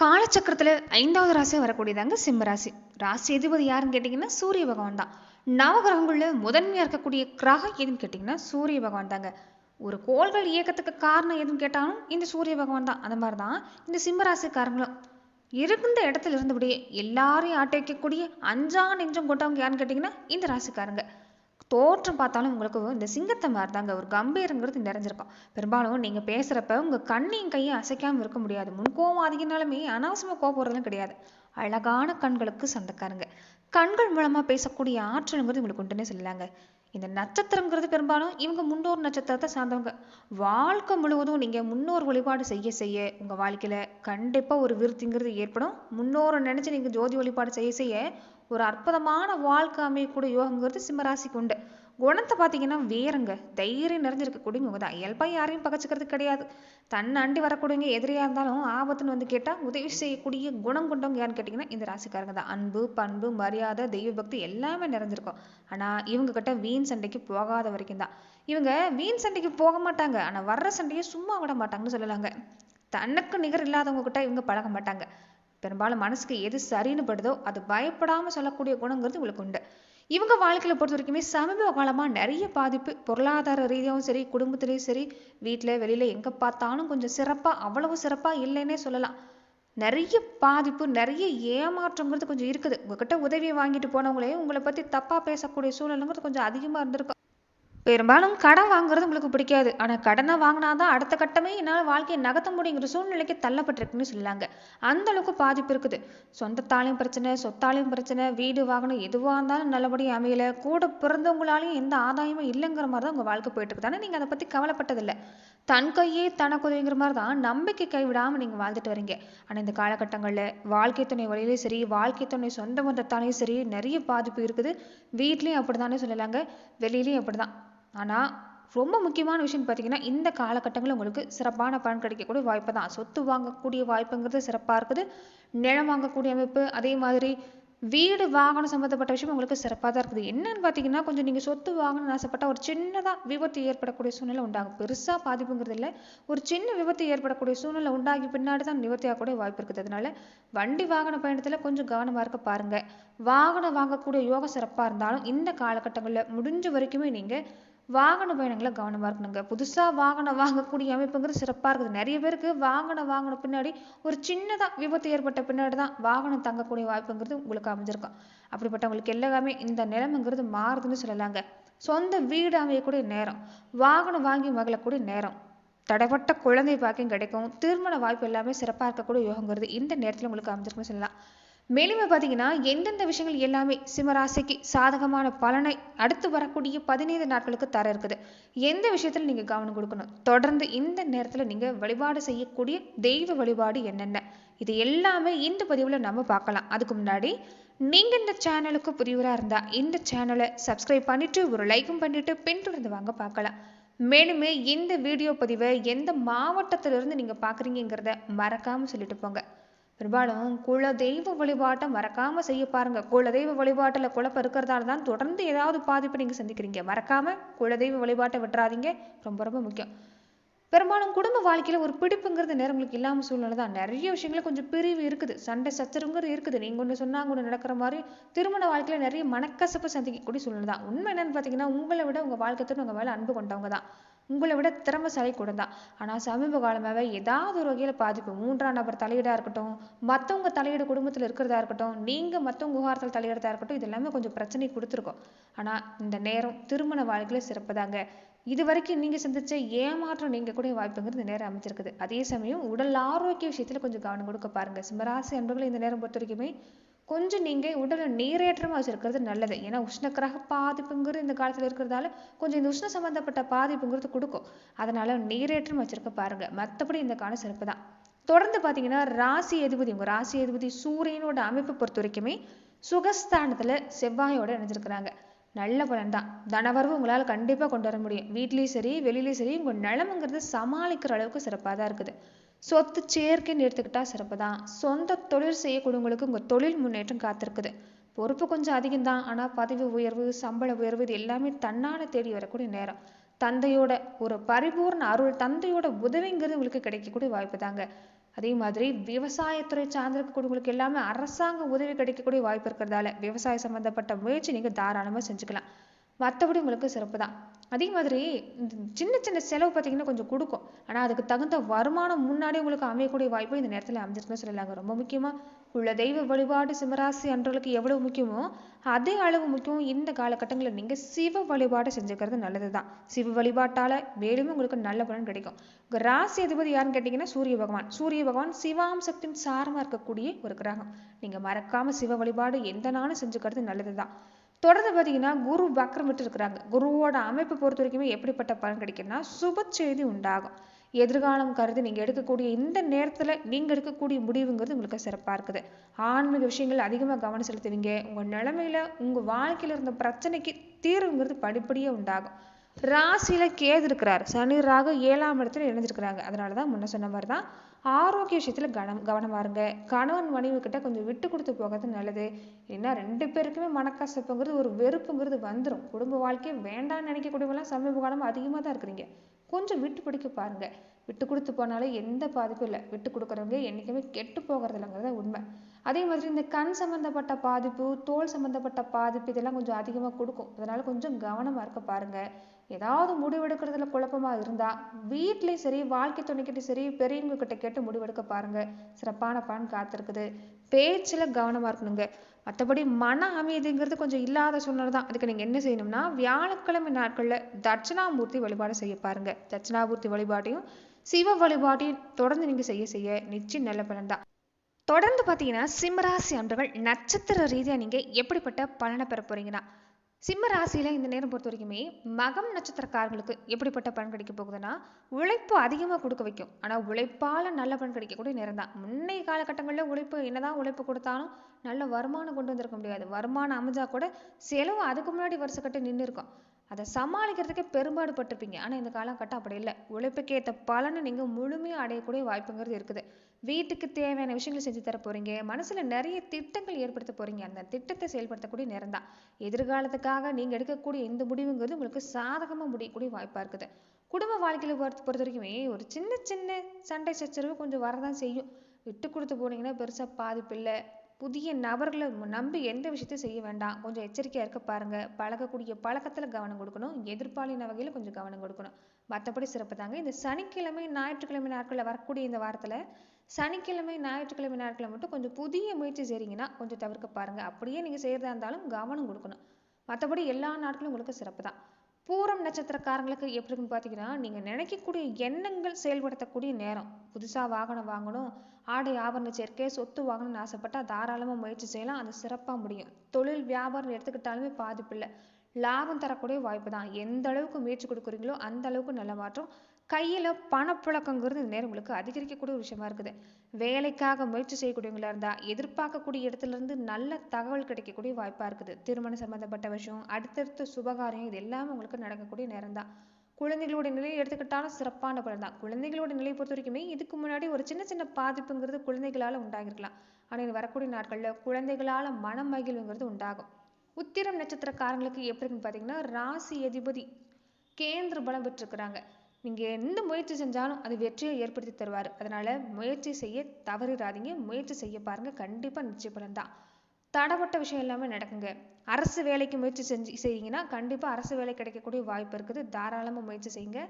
காலச்சக்கரத்துல 5வது ராசியா வரக்கூடியதாங்க சிம்ம ராசி. ராசி அதிபதி யாருன்னு கேட்டீங்கன்னா சூரிய பகவான் தான். நவகிரகங்கள்ல முதன்மையா இருக்கக்கூடிய கிரகம் எதுன்னு கேட்டீங்கன்னா சூரிய பகவான் தாங்க. ஒரு கோள்கள் இயக்கத்துக்கு காரணம் எதுன்னு கேட்டாலும் இந்த சூரிய பகவான் தான். அந்த மாதிரி தான் இந்த சிம்ம ராசிக்காரங்களும் இருந்த இடத்துல இருந்தபடியே எல்லாரையும் ஆட்ட வைக்கக்கூடிய அஞ்சா நெஞ்சம் கொண்டவங்க யாருன்னு கேட்டீங்கன்னா இந்த ராசிக்காரங்க. தோற்றம் பார்த்தாலும் உங்களுக்கு இந்த சிங்கத்தை மாதிரி தாங்க ஒரு கம்பீரங்கிறது நிறைஞ்சிருக்கும். பெரும்பாலும் நீங்க பேசுறப்ப உங்க கண்ணையும் கையும் அசைக்காம இருக்க முடியாது. முன்கோவம் அதிகனாலுமே அனாவசியமா கோபப்படுறதும் கிடையாது. அழகான கண்களுக்கு சொந்தக்காரங்க. கண்கள் மூலமா பேசக்கூடிய ஆற்றலுங்கிறது உங்களுக்கு உண்டுன்னே சொல்லலாங்க. இந்த நட்சத்திரங்கிறது பெரும்பாலும் இவங்க முன்னோர் நட்சத்திரத்தை சார்ந்தவங்க. வாழ்க்கை முழுவதும் நீங்க முன்னோர் வழிபாடு செய்ய செய்ய உங்க வாழ்க்கையில கண்டிப்பா ஒரு விருத்திங்கிறது ஏற்படும். முன்னோரை நினைச்சு நீங்க ஜோதி வழிபாடு செய்ய செய்ய ஒரு அற்புதமான வாழ்க்கை அமையக்கூடிய யோகங்கிறது சிம்மராசிக்கு உண்டு. குணத்தை பார்த்தீங்கன்னா வேறுங்க. தைரியம் நிறைஞ்சிருக்கக்கூடியவங்க தான். இயல்பா யாரையும் பகச்சிக்கிறது கிடையாது. தன்னை அண்டி வரக்கூடியவங்க எதிரியா இருந்தாலும் ஆபத்துன்னு வந்து கேட்டா உதவி செய்யக்கூடிய குணம் கொண்டவங்க யாருன்னு கேட்டீங்கன்னா இந்த ராசிக்காரங்க தான். அன்பு, பண்பு, மரியாதை, தெய்வ பக்தி எல்லாமே நிறைஞ்சிருக்கும். ஆனா இவங்க கிட்ட வீண் சண்டைக்கு போகாத வரைக்கும் தான். இவங்க வீண் சண்டைக்கு போக மாட்டாங்க. ஆனா வர்ற சண்டையை சும்மா விட மாட்டாங்கன்னு சொல்லலாங்க. தனக்கு நிகர் இல்லாதவங்க கிட்ட இவங்க பழக மாட்டாங்க. பெரும்பாலும் மனசுக்கு எது சரின்னு படுதோ அது பயப்படாம சொல்லக்கூடிய குணங்கிறது உங்களுக்கு உண்டு. இவங்க வாழ்க்கையில பொறுத்த வரைக்குமே சமீப காலமா நிறைய பாதிப்பு, பொருளாதார ரீதியாகவும் சரி, குடும்பத்திலையும் சரி, வீட்டுல வெளியில எங்க பார்த்தாலும் கொஞ்சம் சிறப்பா, அவ்வளவு சிறப்பா இல்லைன்னே சொல்லலாம். நிறைய பாதிப்பு, நிறைய ஏமாற்றங்கிறது கொஞ்சம் இருக்குது. உங்ககிட்ட உதவியை வாங்கிட்டு போனவங்களே உங்களை பத்தி தப்பா பேசக்கூடிய சூழ்நிலைங்கிறது கொஞ்சம் அதிகமா இருந்திருக்கும். பெரும்பாலும் கடன் வாங்குறது உங்களுக்கு பிடிக்காது. ஆனா கடனை வாங்கினாதான் அடுத்த கட்டமே என்னால் வாழ்க்கையை நகர்த்த முடியுங்கிற சூழ்நிலைக்கு தள்ளப்பட்டிருக்குன்னு சொல்லாங்க. அந்த அளவுக்கு பாதிப்பு இருக்குது. சொந்தத்தாலையும் பிரச்சனை, சொத்தாலையும் பிரச்சனை, வீடு வாகனம் எதுவாக இருந்தாலும் நல்லபடியாக அமையல, கூட பிறந்தவங்களாலையும் எந்த ஆதாயமும் இல்லைங்கிற மாதிரி தான் உங்க வாழ்க்கை போயிட்டு இருக்கு. தானே நீங்க அதை பத்தி கவலைப்பட்டதில்லை. தன் கையே தனக்கு உதவிங்கிற மாதிரி தான் நம்பிக்கை கைவிடாம நீங்க வாழ்ந்துட்டு வரீங்க. ஆனா இந்த காலகட்டங்கள்ல வாழ்க்கை துணை வழியிலையும் சரி, வாழ்க்கை துணை சொந்த பந்தத்தாலையும் சரி நிறைய பாதிப்பு இருக்குது. வீட்லயும் அப்படித்தானே சொல்லலாங்க, வெளியிலயும் அப்படிதான். ஆனா ரொம்ப முக்கியமான விஷயம் பார்த்தீங்கன்னா இந்த காலகட்டங்களில் உங்களுக்கு சிறப்பான பலன் கிடைக்கக்கூடிய வாய்ப்பு தான். சொத்து வாங்கக்கூடிய வாய்ப்புங்கிறது சிறப்பாக இருக்குது. நிலம் வாங்கக்கூடிய அமைப்பு, அதே மாதிரி வீடு வாகனம் சம்மந்தப்பட்ட விஷயம் உங்களுக்கு சிறப்பாக தான் இருக்குது. என்னன்னு பார்த்தீங்கன்னா கொஞ்சம் நீங்கள் சொத்து வாங்கணும்னு ஆசைப்பட்டா ஒரு சின்னதாக விபத்து ஏற்படக்கூடிய சூழ்நிலை உண்டாகும். பெருசாக பாதிப்புங்கிறது இல்லை, ஒரு சின்ன விபத்து ஏற்படக்கூடிய சூழ்நிலை உண்டாகி பின்னாடி தான் நிவர்த்தி ஆகக்கூடிய வாய்ப்பு இருக்குது. அதனால வண்டி வாகன பயணத்தில் கொஞ்சம் கவனமாக இருக்க பாருங்க. வாகனம் வாங்கக்கூடிய யோகம் சிறப்பாக இருந்தாலும் இந்த காலகட்டங்களில் முடிஞ்ச வரைக்குமே நீங்கள் வாகன பயணங்களை கவனமா இருக்கணுங்க. புதுசா வாகனம் வாங்கக்கூடிய அமைப்புங்கிறது சிறப்பா இருக்குது. நிறைய பேருக்கு வாகனம் வாங்கின பின்னாடி ஒரு சின்னதா விபத்து ஏற்பட்ட பின்னாடி தான் வாகனம் தங்கக்கூடிய வாய்ப்புங்கிறது உங்களுக்கு அமைஞ்சிருக்கும். அப்படிப்பட்டவங்களுக்கு எல்லாமே இந்த நிலைமைங்கிறது மாறுதுன்னு சொல்லலாங்க. சொந்த வீடு அமையக்கூடிய நேரம், வாகனம் வாங்கி மகிழக்கூடிய நேரம், தடைப்பட்ட குழந்தை பாக்கியம் கிடைக்கும், திருமண வாய்ப்பு எல்லாமே சிறப்பா இருக்கக்கூடிய யோகங்கிறது இந்த நேரத்துல உங்களுக்கு அமைஞ்சிருக்குன்னு சொல்லலாம். மேலுமே பார்த்தீங்கன்னா எந்தெந்த விஷயங்கள் எல்லாமே சிம்மராசிக்கு சாதகமான பலனை அடுத்து வரக்கூடிய 15 நாட்களுக்கு தர இருக்குது. எந்த விஷயத்துல நீங்க கவனம் கொடுக்கணும், தொடர்ந்து இந்த நேரத்துல நீங்க வழிபாடு செய்யக்கூடிய தெய்வ வழிபாடு என்னென்ன, இது எல்லாமே இந்த பதிவுல நம்ம பார்க்கலாம். அதுக்கு முன்னாடி நீங்க இந்த சேனலுக்கு புதியவராக இருந்தா இந்த சேனலை சப்ஸ்கிரைப் பண்ணிட்டு ஒரு லைக்கும் பண்ணிட்டு பின்தொடர்ந்து வாங்க பார்க்கலாம். மேலுமே இந்த வீடியோ பதிவை எந்த மாவட்டத்திலிருந்து நீங்க பாக்குறீங்கிறத மறக்காம சொல்லிட்டு போங்க. பெரும்பாலும் குல தெய்வ வழிபாட்டை மறக்காம செய்ய பாருங்க. குல தெய்வ வழிபாட்டுல குழப்பம் இருக்கிறதால தான் தொடர்ந்து ஏதாவது பாதிப்பு நீங்க சந்திக்கிறீங்க. மறக்காம குல தெய்வ வழிபாட்டை விட்டுறாதீங்க. ரொம்ப ரொம்ப முக்கியம். பெரும்பாலும் குடும்ப வாழ்க்கையில ஒரு பிடிப்புங்கிறது நேரங்களுக்கு இல்லாம சூழ்நிலை தான். நிறைய விஷயங்கள கொஞ்சம் பிரிவு இருக்குது, சண்டை சச்சரவுங்கிறது இருக்குது. நீங்க ஒன்று சொன்னாங்க ஒன்று நடக்கிற மாதிரி திருமண வாழ்க்கையில நிறைய மனக்கசப்பு சந்திக்கக்கூடிய சூழ்நிலை தான். உண்மை என்னன்னு பார்த்தீங்கன்னா உங்களை விட உங்க வாழ்க்கை உங்க மேல அன்பு கொண்டவங்க தான், உங்களை விட திறமைசாலி கூட தான். ஆனால் சமீப காலமாகவே ஏதாவது ஒரு வகையில் பாதிப்பு, 3ஆம் நபர் தலையீடாக இருக்கட்டும், மற்றவங்க தலையீடு குடும்பத்தில் இருக்கிறதா இருக்கட்டும், நீங்கள் மற்றவங்க விவகாரத்தில் தலையிடறதா இருக்கட்டும், இது எல்லாமே கொஞ்சம் பிரச்சனை கொடுத்துருக்கோம். ஆனால் இந்த நேரம் திருமண வாழ்க்கையில் சிறப்புதாங்க. இது வரைக்கும் நீங்கள் சந்திச்ச ஏமாற்றம் நீங்கள் கூட வாய்ப்புங்கிறது இந்த நேரம் அமைச்சிருக்குது. அதே சமயம் உடல் ஆரோக்கிய விஷயத்தில் கொஞ்சம் கவனம் கொடுக்க பாருங்க. சிம்மராசி அன்பர்கள் இந்த நேரம் பொறுத்த வரைக்குமே கொஞ்சம் நீங்க உடலை நீரேற்றமா வச்சிருக்கிறது நல்லது. ஏன்னா உஷ்ணக்கிரக பாதிப்புங்கிறது இந்த காலத்துல இருக்கிறதால கொஞ்சம் இந்த உஷ்ண சம்பந்தப்பட்ட பாதிப்புங்கிறது கொடுக்கும். அதனால நீரேற்றம் வச்சிருக்க பாருங்க. மற்றபடி இந்த காலம் சிறப்பு தான். தொடர்ந்து பாத்தீங்கன்னா ராசி அதிபதி, உங்க ராசி அதிபதி சூரியனோட அமைப்பு பொறுத்த வரைக்குமே சுகஸ்தானத்துல செவ்வாயோட இணைஞ்சிருக்கிறாங்க. நல்ல பலன் தான். தனவரவு உங்களால கண்டிப்பா கொண்டு வர முடியும். வீட்லயும் சரி வெளியிலயும் சரி உங்க நிலமுங்கிறது சமாளிக்கிற அளவுக்கு சிறப்பாக தான் இருக்குது. சொத்து சேர்க்கைன்னு எடுத்துக்கிட்டா சிறப்பு தான். சொந்த தொழில் செய்யக்கூடியவங்களுக்கு உங்க தொழில் முன்னேற்றம் காத்திருக்குது. பொறுப்பு கொஞ்சம் அதிகம்தான். ஆனா பதவி உயர்வு, சம்பள உயர்வு இது எல்லாமே தன்னால தேடி வரக்கூடிய நேரம். தந்தையோட ஒரு பரிபூர்ண அருள், தந்தையோட உதவிங்கிறது உங்களுக்கு கிடைக்கக்கூடிய வாய்ப்பு தாங்க. அதே மாதிரி விவசாயத்துறை சார்ந்திருக்கக்கூடியவங்களுக்கு எல்லாமே அரசாங்க உதவி கிடைக்கக்கூடிய வாய்ப்பு இருக்கிறதால விவசாயம் சம்பந்தப்பட்ட முயற்சி நீங்க தாராளமா செஞ்சுக்கலாம். மற்றபடி உங்களுக்கு சிறப்பு தான். அதே மாதிரி இந்த சின்ன சின்ன செலவு பார்த்தீங்கன்னா கொஞ்சம் கொடுக்கும். ஆனால் அதுக்கு தகுந்த வருமானம் முன்னாடி உங்களுக்கு அமையக்கூடிய வாய்ப்பு இந்த நேரத்தில் அமைஞ்சிருக்குன்னு சொல்லலாங்க. ரொம்ப முக்கியமாக உள்ள தெய்வ வழிபாடு சிம்மராசி அன்றவர்களுக்கு எவ்வளவு முக்கியமோ அதே அளவு முக்கியம் இந்த காலகட்டங்களில் நீங்கள் சிவ வழிபாடு செஞ்சுக்கிறது நல்லது தான். சிவ வழிபாட்டால் மேலும் உங்களுக்கு நல்ல பலன் கிடைக்கும். ராசி அதிபதி யாருன்னு கேட்டிங்கன்னா சூரிய பகவான். சூரிய பகவான் சிவாம்சத்தின் சாரமாக இருக்கக்கூடிய ஒரு கிரகம். நீங்கள் மறக்காமல் சிவ வழிபாடு எந்த நாளும் செஞ்சுக்கிறது நல்லது தான். தொடர்ந்து பார்த்தீங்கன்னா குரு வக்ரம் விட்டு இருக்கிறாங்க. குருவோட அமைப்பு பொறுத்த வரைக்குமே எப்படிப்பட்ட பலன் கிடைக்குன்னா சுப செய்தி உண்டாகும். எதிர்காலம் கருதி நீங்கள் எடுக்கக்கூடிய இந்த நேரத்தில் நீங்கள் எடுக்கக்கூடிய முடிவுங்கிறது உங்களுக்கு சிறப்பாக இருக்குது. ஆன்மீக விஷயங்கள் அதிகமாக கவனம் செலுத்துவீங்க. உங்கள் நிலைமையில உங்கள் வாழ்க்கையில் இருந்த பிரச்சனைக்கு தீர்வுங்கிறது படிப்படியாக உண்டாகும். ராசியில கேது இருக்கிறார். சனி ராகு 7ஆம் இடத்துல இணைஞ்சிருக்கிறாங்க. அதனாலதான் முன்ன சொன்ன மாதிரி தான் ஆரோக்கிய விஷயத்துல கவனமா இருங்க. கணவன் மனைவி கிட்ட கொஞ்சம் விட்டு கொடுத்து போகிறது நல்லது. ஏன்னா 2 பேருக்குமே மனக்கசப்புங்கிறது ஒரு வெறுப்புங்கிறது வந்துடும். குடும்ப வாழ்க்கையை வேண்டாம்னு நினைக்கக்கூடியவங்களாம் சமீப காலமா அதிகமாக தான் இருக்கிறீங்க. கொஞ்சம் விட்டு பிடிக்க பாருங்க. விட்டு கொடுத்து போனாலே எந்த பாதிப்பும் இல்லை. விட்டு கொடுக்குறவங்க என்னைக்குமே கெட்டு போகிறது இல்லைங்கிறத உண்மை. அதே மாதிரி இந்த கண் சம்பந்தப்பட்ட பாதிப்பு, தோல் சம்பந்தப்பட்ட பாதிப்பு இதெல்லாம் கொஞ்சம் அதிகமாக கொடுக்கும். அதனால கொஞ்சம் கவனமா இருக்க பாருங்க. ஏதாவது முடிவெடுக்கிறதுல குழப்பமா இருந்தா வீட்லயும் சரி, வாழ்க்கை துணைக்கிட்ட சரி, பெரியவங்க கிட்ட கேட்டு முடிவெடுக்க பாருங்க. சிறப்பான பலன் காத்திருக்குது. பேச்சுல கவனமா இருக்கணுங்க. மற்றபடி மன அமைதிங்கிறது கொஞ்சம் இல்லாத சூழ்நிலை தான். அதுக்கு நீங்க என்ன செய்யணும்னா வியாழக்கிழமை நாட்கள்ல தட்சிணாமூர்த்தி வழிபாடு செய்ய பாருங்க. தட்சிணாமூர்த்தி வழிபாட்டையும் சிவ வழிபாட்டையும் தொடர்ந்து நீங்க செய்ய செய்ய நிச்சயம் நல்ல பலன் தான். தொடர்ந்து பார்த்தீங்கன்னா சிம்மராசி அன்பர்கள் நட்சத்திர ரீதியா நீங்க எப்படிப்பட்ட பலனை பெற போறீங்கன்னா சிம்ம ராசியில இந்த நேரம் பொறுத்த வரைக்குமே மகம் நட்சத்திரக்காரங்களுக்கு எப்படிப்பட்ட பலன் கிடைக்க போகுதுன்னா உழைப்பு அதிகமாக கொடுக்க வைக்கும். ஆனால் உழைப்பால நல்ல பலன் கிடைக்கக்கூடிய நேரம் தான். முன்னைய காலகட்டங்களில் உழைப்பு என்னதான் உழைப்பு கொடுத்தாலும் நல்ல வருமானம் கொண்டு வந்திருக்க முடியாது. வருமானம் அமைஞ்சா கூட செலவு அதுக்கு முன்னாடி வருஷக்கட்டு நின்று இருக்கும். அதை சமாளிக்கிறதுக்கே பெரும்பாடு பட்டிருப்பீங்க. ஆனால் இந்த காலகட்டம் அப்படி இல்லை. உழைப்புக்கு ஏற்ற பலனை நீங்கள் முழுமையாக அடையக்கூடிய வாய்ப்புங்கிறது இருக்குது. வீட்டுக்கு தேவையான விஷயங்களை செஞ்சு தர போறீங்க. மனசுல நிறைய திட்டங்கள் ஏற்படுத்த போறீங்க. அந்த திட்டத்தை செயல்படுத்தக்கூடிய நேரம் தான். எதிர்காலத்துக்காக நீங்க எடுக்கக்கூடிய இந்த முடிவுங்கிறது உங்களுக்கு சாதகமா முடியக்கூடிய வாய்ப்பா இருக்குது. குடும்ப வாழ்க்கையில பொறுத்த வரைக்குமே ஒரு சின்ன சின்ன சண்டை சச்சரவு கொஞ்சம் வரதான் செய்யும். விட்டு கொடுத்து போனீங்கன்னா பெருசா பாதிப்பு இல்லை. புதிய நபர்களை நம்பி எந்த விஷயத்தையும் செய்ய வேண்டாம். கொஞ்சம் எச்சரிக்கையா இருக்க பாருங்க. பழகக்கூடிய பழக்கத்துல கவனம் கொடுக்கணும். எதிர்பாலின வகையில கொஞ்சம் கவனம் கொடுக்கணும். மற்றபடி சிறப்பு தாங்க. இந்த சனிக்கிழமை ஞாயிற்றுக்கிழமை நாட்கள்ல வரக்கூடிய இந்த வாரத்துல சனிக்கிழமை ஞாயிற்றுக்கிழமை நாட்களை மட்டும் கொஞ்சம் புதிய முயற்சி செய்றீங்கன்னா கொஞ்சம் தவிர்க்க பாருங்க. அப்படியே நீங்க செய்யறதா இருந்தாலும் கவனம் கொடுக்கணும். மற்றபடி எல்லா நாட்களும் உங்களுக்கு சிறப்பு தான். பூரம் நட்சத்திரக்காரங்களுக்கு எப்படி இருக்குன்னு பார்த்தீங்கன்னா நீங்க நினைக்கக்கூடிய எண்ணங்கள் செயல்படுத்தக்கூடிய நேரம். புதுசா வாகனம் வாங்கணும், ஆடை ஆபரண சேர்க்கை, சொத்து வாங்கணும்னு ஆசைப்பட்டா தாராளமா முயற்சி செய்யலாம். அது சிறப்பா முடியும். தொழில் வியாபாரம் எடுத்துக்கிட்டாலுமே பாதிப்பு இல்லை. லாபம் தரக்கூடிய வாய்ப்பு தான். எந்த அளவுக்கு முயற்சி கொடுக்குறீங்களோ அந்த அளவுக்கு நல்ல மாற்றம். கையில பணப்புழக்கங்கிறது இந்த நேரம் உங்களுக்கு அதிகரிக்கக்கூடிய ஒரு விஷயமா இருக்குது. வேலைக்காக முயற்சி செய்யக்கூடியவங்களா இருந்தா எதிர்பார்க்கக்கூடிய இடத்துல இருந்து நல்ல தகவல் கிடைக்கக்கூடிய வாய்ப்பா இருக்குது. திருமணம் சம்பந்தப்பட்ட விஷயம், அடுத்தடுத்த சுபகாரியம் இது எல்லாமே உங்களுக்கு நடக்கக்கூடிய நேரம் தான். குழந்தைகளோட நிலையை எடுத்துக்கிட்டாலும் சிறப்பான பலன் தான். குழந்தைகளோட நிலையை பொறுத்த வரைக்குமே இதுக்கு முன்னாடி ஒரு சின்ன சின்ன பாதிப்புங்கிறது குழந்தைகளால உண்டாகிருக்கலாம். ஆனா இது வரக்கூடிய நாட்கள்ல குழந்தைகளால மன மகிழ்வுங்கிறது உண்டாகும். உத்திரம் நட்சத்திரக்காரங்களுக்கு எப்படி இருக்குன்னு பார்த்தீங்கன்னா ராசி அதிபதி கேந்திர பலம் பெற்றிருக்கிறாங்க. நீங்க எந்த முயற்சி செஞ்சாலும் அது வெற்றியை ஏற்படுத்தி தருவாரு. அதனால முயற்சி செய்ய தவறிடாதீங்க. முயற்சி செய்ய பாருங்க. கண்டிப்பா நிச்சய பலன் தான். தடப்பட்ட விஷயம் எல்லாமே நடக்குங்க. அரசு வேலைக்கு முயற்சி செய்யுங்கன்னா கண்டிப்பா அரசு வேலை கிடைக்கக்கூடிய வாய்ப்பு இருக்குது. தாராளமா முயற்சி செய்யுங்க.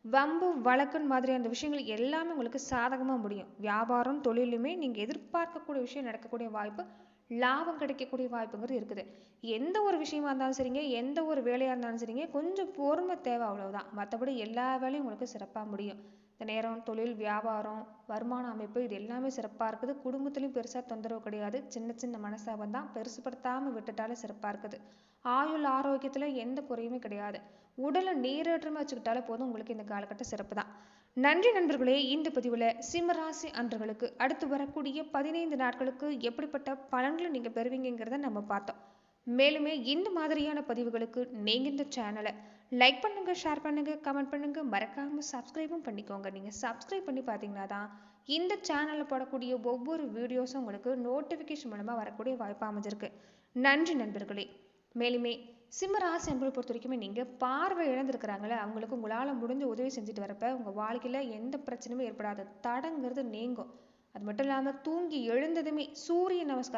வம்பு வழக்குன்னு மாதிரியான விஷயங்கள் எல்லாமே உங்களுக்கு சாதகமா முடியும். வியாபாரம் தொழிலுமே நீங்க எதிர்பார்க்கக்கூடிய விஷயம் நடக்கக்கூடிய வாய்ப்பு, லாபம் கிடைக்கக்கூடிய வாய்ப்புங்கிறது இருக்குது. எந்த ஒரு விஷயமா இருந்தாலும் சரிங்க, எந்த ஒரு வேலையா இருந்தாலும் சரிங்க, கொஞ்சம் பொறுமை தேவை, அவ்வளவுதான். மற்றபடி எல்லா வேலையும் உங்களுக்கு சிறப்பா முடியும். இந்த நேரம் தொழில் வியாபாரம் வருமான அமைப்பு இது எல்லாமே சிறப்பா இருக்குது. குடும்பத்திலையும் பெருசா தொந்தரவு கிடையாது. சின்ன சின்ன மனசாபம் தான், பெருசுப்படுத்தாம விட்டுட்டாலே சிறப்பா இருக்குது. ஆயுள் ஆரோக்கியத்துல எந்த குறையுமே கிடையாது. உடலை நீரேற்றமா வச்சுக்கிட்டாலே போதும். உங்களுக்கு இந்த காலகட்டம் சிறப்பு தான். நன்றி நண்பர்களே. இந்த பதிவுல சிம்மராசி அன்பர்களுக்கு அடுத்து வரக்கூடிய 15 நாட்களுக்கு எப்படிப்பட்ட பலன்களை நீங்க பெறுவீங்கிறத நம்ம பார்த்தோம். மேலுமே இந்த மாதிரியான பதிவுகளுக்கு நீங்க இந்த சேனலை லைக் பண்ணுங்க, ஷேர் பண்ணுங்க, கமெண்ட் பண்ணுங்க, மறக்காம சப்ஸ்கிரைபும் பண்ணிக்கோங்க. நீங்க சப்ஸ்கிரைப் பண்ணி பார்த்தீங்கன்னா தான் இந்த சேனல்ல போடக்கூடிய ஒவ்வொரு வீடியோஸும் உங்களுக்கு நோட்டிபிகேஷன் மூலமா வரக்கூடிய வாய்ப்பு அமைஞ்சிருக்கு. நன்றி நண்பர்களே. மேலுமே சிம்மராசி அன்பர்களை பொறுத்த வரைக்குமே நீங்க பார்வை இழந்திருக்கிறாங்களே அவங்களுக்கு உங்களால முடிஞ்ச உதவி செஞ்சுட்டு வரப்ப உங்க வாழ்க்கையில எந்த பிரச்சனையும் ஏற்படாது. தடங்கிறது நீங்கும். அது மட்டும் இல்லாமல் தூங்கி எழுந்ததுமே சூரிய நமஸ்காரம்